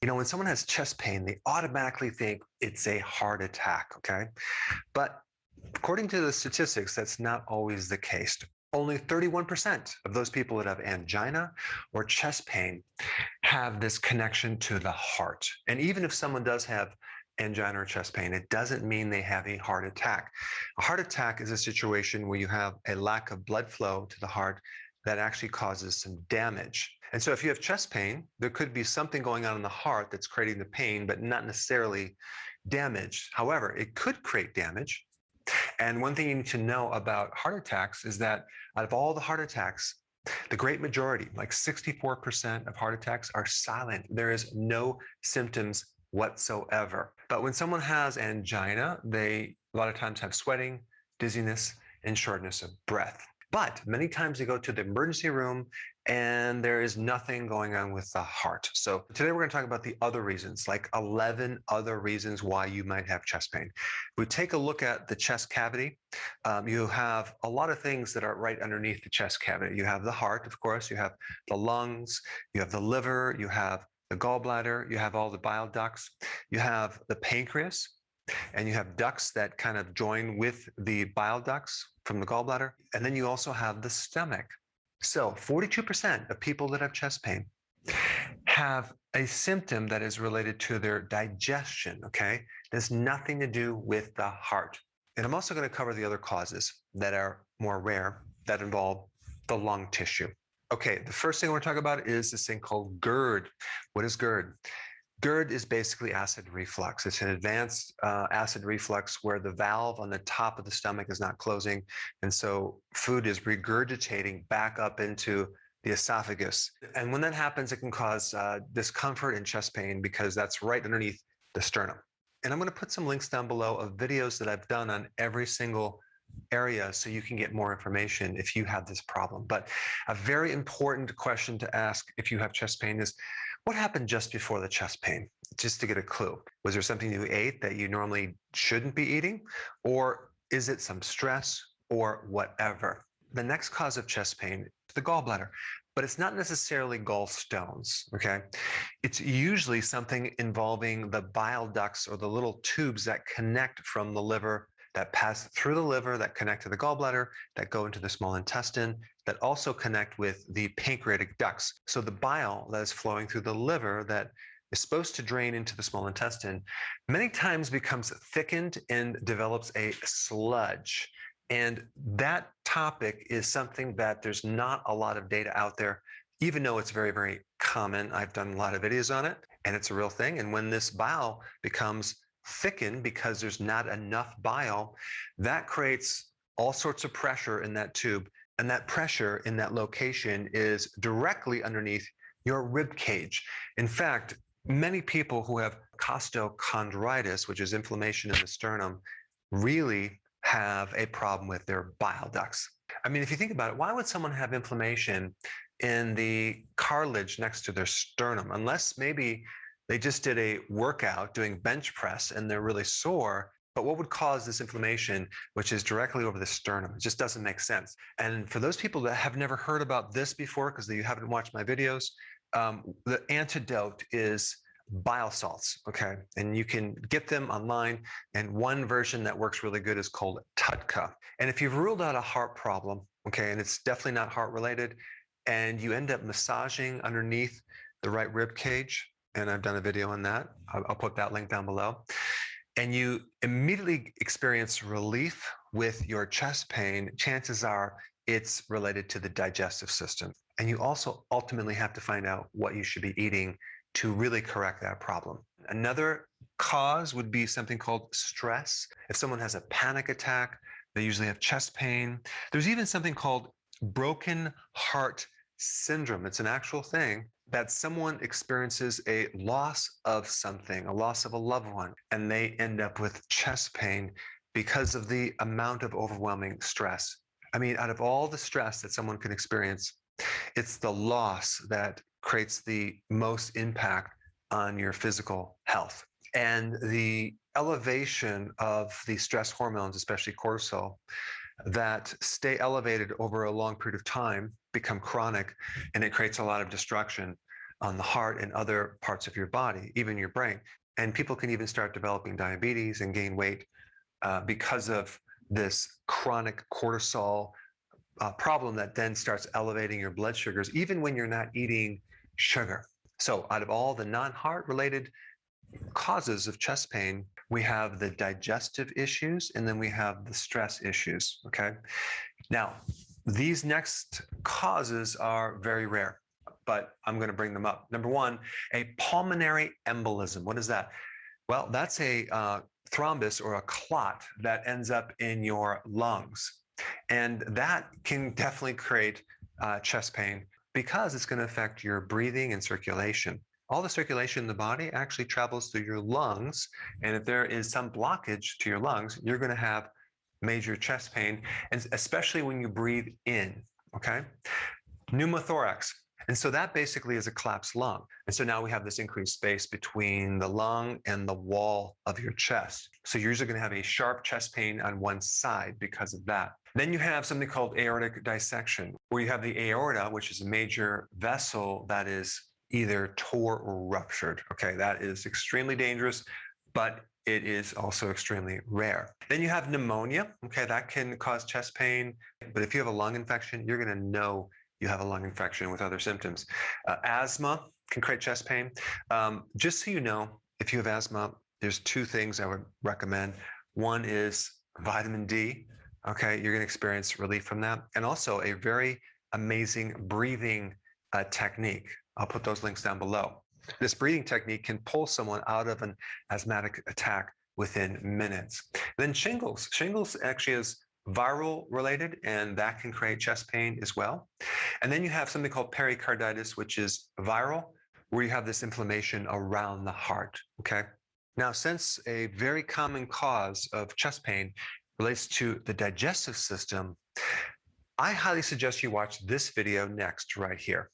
When someone has chest pain, they automatically think it's a heart attack, okay? But according to the statistics, that's not always the case. Only 31% of those people that have angina or chest pain have this connection to the heart. And even if someone does have angina or chest pain, it doesn't mean they have a heart attack. A heart attack is a situation where you have a lack of blood flow to the heart that actually causes some damage. And so if you have chest pain, there could be something going on in the heart that's creating the pain, but not necessarily damage. However, it could create damage. And one thing you need to know about heart attacks is that out of all the heart attacks, the great majority, like 64% of heart attacks, are silent. There is no symptoms whatsoever. But when someone has angina, they a lot of times have sweating, dizziness, and shortness of breath. But many times they go to the emergency room and there is nothing going on with the heart. So today we're going to talk about the other reasons, like 11 other reasons why you might have chest pain. If we take a look at the chest cavity, you have a lot of things that are right underneath the chest cavity. You have the heart, of course, you have the lungs, you have the liver, you have the gallbladder, you have all the bile ducts, you have the pancreas, and you have ducts that kind of join with the bile ducts from the gallbladder. And then you also have the stomach. So 42% of people that have chest pain have a symptom that is related to their digestion, okay? It has nothing to do with the heart. And I'm also going to cover the other causes that are more rare that involve the lung tissue. Okay, the first thing I want to talk about is this thing called GERD. What is GERD? GERD is basically acid reflux. It's an advanced acid reflux where the valve on the top of the stomach is not closing. And so food is regurgitating back up into the esophagus. And when that happens, it can cause discomfort and chest pain because that's right underneath the sternum. And I'm going to put some links down below of videos that I've done on every single area so you can get more information if you have this problem. But a very important question to ask if you have chest pain is, what happened just before the chest pain? Just to get a clue. Was there something you ate that you normally shouldn't be eating? Or is it some stress or whatever? The next cause of chest pain is the gallbladder, but it's not necessarily gallstones, okay? It's usually something involving the bile ducts or the little tubes that connect from the liver, that pass through the liver, that connect to the gallbladder, that go into the small intestine, that also connect with the pancreatic ducts. So the bile that is flowing through the liver that is supposed to drain into the small intestine many times becomes thickened and develops a sludge. And that topic is something that there's not a lot of data out there, even though it's very, very common. I've done a lot of videos on it, and it's a real thing. And when this bile becomes thickened because there's not enough bile, that creates all sorts of pressure in that tube. And that pressure in that location is directly underneath your rib cage. In fact, many people who have costochondritis, which is inflammation in the sternum, really have a problem with their bile ducts. I mean, if you think about it, why would someone have inflammation in the cartilage next to their sternum? Unless maybe they just did a workout doing bench press and they're really sore. But what would cause this inflammation, which is directly over the sternum? It just doesn't make sense. And for those people that have never heard about this before, because you haven't watched my videos, the antidote is bile salts, okay? And you can get them online. And one version that works really good is called TUDCA. And if you've ruled out a heart problem, okay, and it's definitely not heart related, and you end up massaging underneath the right rib cage, and I've done a video on that. I'll put that link down below. And you immediately experience relief with your chest pain, chances are it's related to the digestive system. And you also ultimately have to find out what you should be eating to really correct that problem. Another cause would be something called stress. If someone has a panic attack, they usually have chest pain. There's even something called broken heart syndrome. It's an actual thing that someone experiences a loss of something, a loss of a loved one, and they end up with chest pain because of the amount of overwhelming stress. I mean, out of all the stress that someone can experience, it's the loss that creates the most impact on your physical health. And the elevation of the stress hormones, especially cortisol, that stay elevated over a long period of time become chronic, and it creates a lot of destruction. on the heart and other parts of your body, even your brain. And people can even start developing diabetes and gain weight because of this chronic cortisol problem that then starts elevating your blood sugars, even when you're not eating sugar. So, out of all the non heart related causes of chest pain, we have the digestive issues and then we have the stress issues. Okay. Now, these next causes are very rare, but I'm going to bring them up. Number one, a pulmonary embolism. What is that? Well, that's a thrombus or a clot that ends up in your lungs. And that can definitely create chest pain because it's going to affect your breathing and circulation. All the circulation in the body actually travels through your lungs. And if there is some blockage to your lungs, you're going to have major chest pain, and especially when you breathe in, okay? Pneumothorax. And so that basically is a collapsed lung. And so now we have this increased space between the lung and the wall of your chest. So you're usually going to have a sharp chest pain on one side because of that. Then you have something called aortic dissection, where you have the aorta, which is a major vessel that is either tore or ruptured. Okay, that is extremely dangerous, but it is also extremely rare. Then you have pneumonia. Okay, that can cause chest pain, but if you have a lung infection, you're going to know you have a lung infection with other symptoms. Asthma can create chest pain. Just so you know, if you have asthma, there's two things I would recommend. One is vitamin D. Okay, you're going to experience relief from that, and also a very amazing breathing technique. I'll put those links down below. This breathing technique can pull someone out of an asthmatic attack within minutes. Then shingles. Shingles actually is viral related, and that can create chest pain as well. And then you have something called pericarditis, which is viral, where you have this inflammation around the heart. Okay. Now, since a very common cause of chest pain relates to the digestive system, I highly suggest you watch this video next right here.